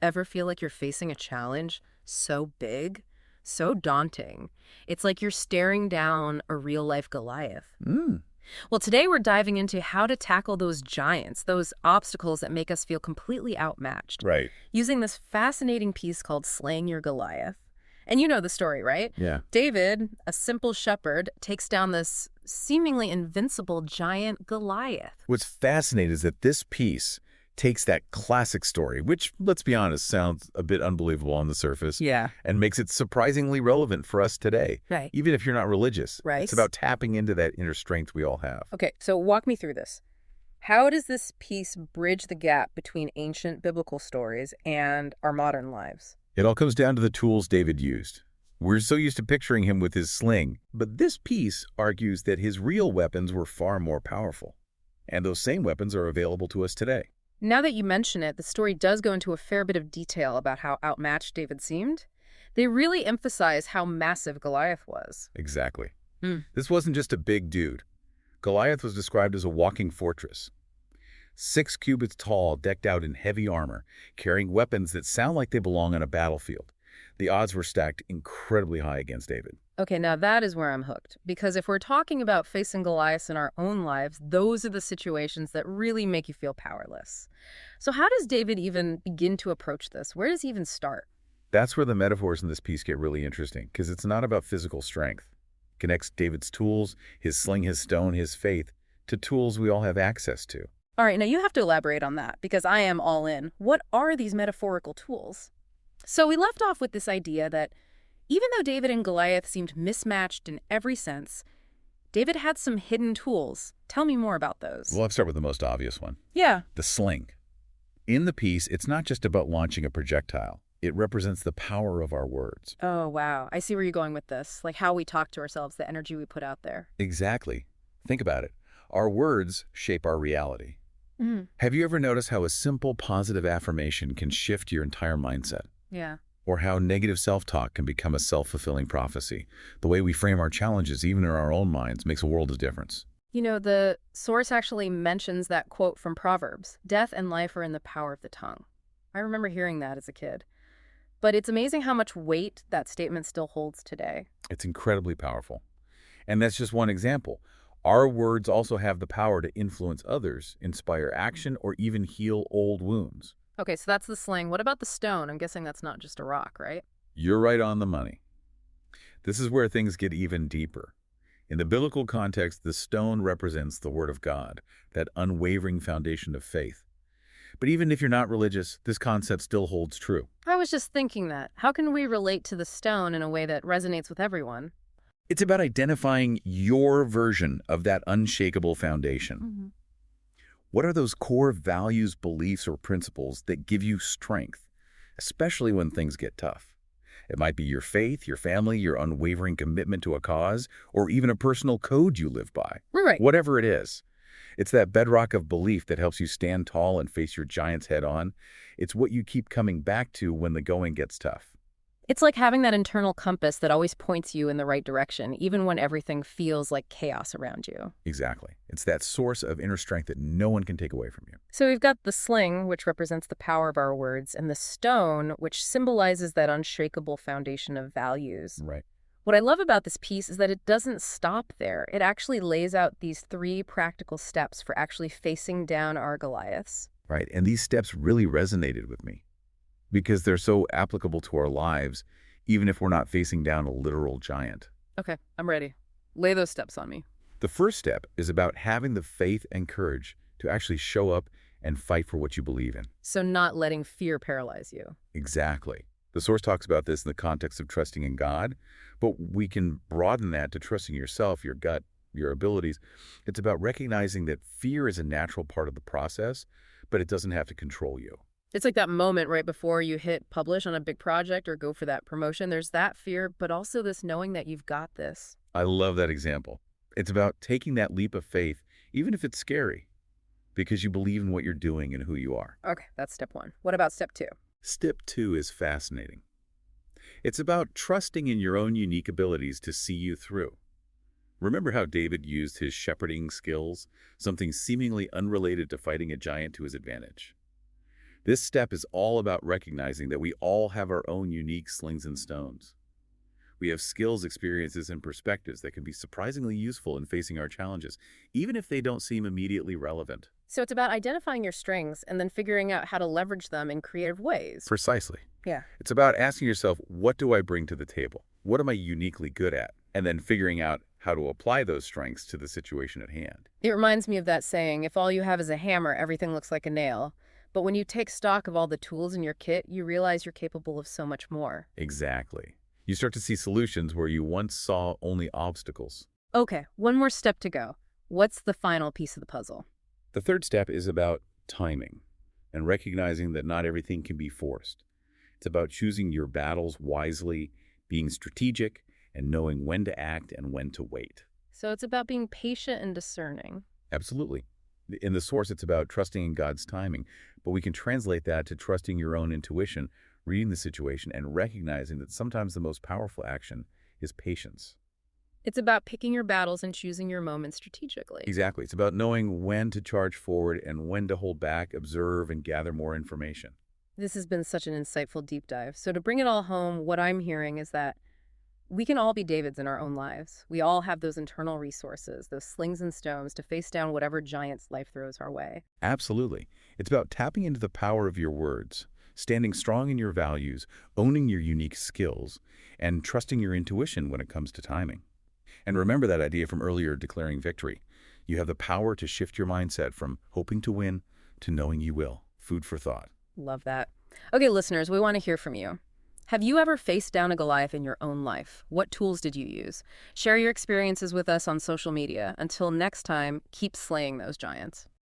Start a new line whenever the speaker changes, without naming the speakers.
Ever feel like you're facing a challenge so big, so daunting? It's like you're staring down a real-life Goliath.
Mm,
Well, today we're diving into how to tackle those giants, those obstacles that make us feel completely outmatched,
right.
using this fascinating piece called Slaying Your Goliath. And you know the story, right?
Yeah.
David, a simple shepherd, takes down this seemingly invincible giant Goliath.
What's fascinating is that this piece takes that classic story, which, let's be honest, sounds a bit unbelievable on the surface,
Yeah.
and makes it surprisingly relevant for us today,
Right.
even if you're not religious.
Right.
It's about tapping into that inner strength we all have.
Okay, so walk me through this. How does this piece bridge the gap between ancient biblical stories and our modern lives?
It all comes down to the tools David used. We're so used to picturing him with his sling, but this piece argues that his real weapons were far more powerful. And those same weapons are available to us today.
Now that you mention it, the story does go into a fair bit of detail about how outmatched David seemed. They really emphasize how massive Goliath was.
Exactly.
Hmm.
This wasn't just a big dude. Goliath was described as a walking fortress. 6 cubits tall, decked out in heavy armor, carrying weapons that sound like they belong on a battlefield. The odds were stacked incredibly high against David.
Okay, now that is where I'm hooked. Because if we're talking about facing Goliaths in our own lives, those are the situations that really make you feel powerless. So how does David even begin to approach this? Where does he even start?
That's where the metaphors in this piece get really interesting, because it's not about physical strength. It connects David's tools, his sling, his stone, his faith, to tools we all have access to.
All right, now you have to elaborate on that because I am all in. What are these metaphorical tools? So we left off with this idea that even though David and Goliath seemed mismatched in every sense, David had some hidden tools. Tell me more about those.
Well, let's start with the most obvious one,
Yeah.
the sling. In the piece, it's not just about launching a projectile. It represents the power of our words.
Oh, wow. I see where you're going with this. Like how we talk to ourselves, the energy we put out there.
Exactly. Think about it. Our words shape our reality.
Mm.
Have you ever noticed how a simple positive affirmation can shift your entire mindset?
Yeah.
Or how negative self-talk can become a self-fulfilling prophecy? The way we frame our challenges, even in our own minds, makes a world of difference.
You know, the source actually mentions that quote from Proverbs, "Death and life are in the power of the tongue." I remember hearing that as a kid. But it's amazing how much weight that statement still holds today.
It's incredibly powerful. And that's just one example. Our words also have the power to influence others, inspire action, or even heal old wounds.
Okay, so that's the sling. What about the stone? I'm guessing that's not just a rock, right?
You're right on the money. This is where things get even deeper. In the biblical context, the stone represents the Word of God, that unwavering foundation of faith. But even if you're not religious, this concept still holds true.
I was just thinking that. How can we relate to the stone in a way that resonates with everyone?
It's about identifying your version of that unshakable foundation. What are those core values, beliefs, or principles that give you strength, especially when things get tough? It might be your faith, your family, your unwavering commitment to a cause, or even a personal code you live by.
Right.
Whatever it is, it's that bedrock of belief that helps you stand tall and face your giants head on. It's what you keep coming back to when the going gets tough.
It's like having that internal compass that always points you in the right direction, even when everything feels like chaos around you.
Exactly. It's that source of inner strength that no one can take away from you.
So we've got the sling, which represents the power of our words, and the stone, which symbolizes that unshakable foundation of values.
Right.
What I love about this piece is that it doesn't stop there. It actually lays out these 3 practical steps for actually facing down our Goliaths.
Right. And these steps really resonated with me because they're so applicable to our lives, even if we're not facing down a literal giant.
Okay, I'm ready. Lay those steps on me.
The first step is about having the faith and courage to actually show up and fight for what you believe in.
So not letting fear paralyze you.
Exactly. The source talks about this in the context of trusting in God, but we can broaden that to trusting yourself, your gut, your abilities. It's about recognizing that fear is a natural part of the process, but it doesn't have to control you.
It's like that moment right before you hit publish on a big project or go for that promotion. There's that fear, but also this knowing that you've got this.
I love that example. It's about taking that leap of faith, even if it's scary, because you believe in what you're doing and who you are.
Okay, that's step 1. What about step 2?
Step 2 is fascinating. It's about trusting in your own unique abilities to see you through. Remember how David used his shepherding skills, something seemingly unrelated to fighting a giant, to his advantage? This step is all about recognizing that we all have our own unique slings and stones. We have skills, experiences, and perspectives that can be surprisingly useful in facing our challenges, even if they don't seem immediately relevant.
So it's about identifying your strengths and then figuring out how to leverage them in creative ways.
Precisely.
Yeah.
It's about asking yourself, what do I bring to the table? What am I uniquely good at? And then figuring out how to apply those strengths to the situation at hand.
It reminds me of that saying, if all you have is a hammer, everything looks like a nail. But when you take stock of all the tools in your kit, you realize you're capable of so much more.
Exactly. You start to see solutions where you once saw only obstacles.
Okay, one more step to go. What's the final piece of the puzzle?
The third step is about timing and recognizing that not everything can be forced. It's about choosing your battles wisely, being strategic, and knowing when to act and when to wait.
So it's about being patient and discerning.
Absolutely. In the source, it's about trusting in God's timing, but we can translate that to trusting your own intuition, reading the situation, and recognizing that sometimes the most powerful action is patience.
It's about picking your battles and choosing your moments strategically.
Exactly. It's about knowing when to charge forward and when to hold back, observe, and gather more information.
This has been such an insightful deep dive. So to bring it all home, what I'm hearing is that we can all be Davids in our own lives. We all have those internal resources, those slings and stones to face down whatever giants life throws our way.
Absolutely. It's about tapping into the power of your words, standing strong in your values, owning your unique skills, and trusting your intuition when it comes to timing. And remember that idea from earlier, declaring victory. You have the power to shift your mindset from hoping to win to knowing you will. Food for thought.
Love that. Okay, listeners, we want to hear from you. Have you ever faced down a Goliath in your own life? What tools did you use? Share your experiences with us on social media. Until next time, keep slaying those giants.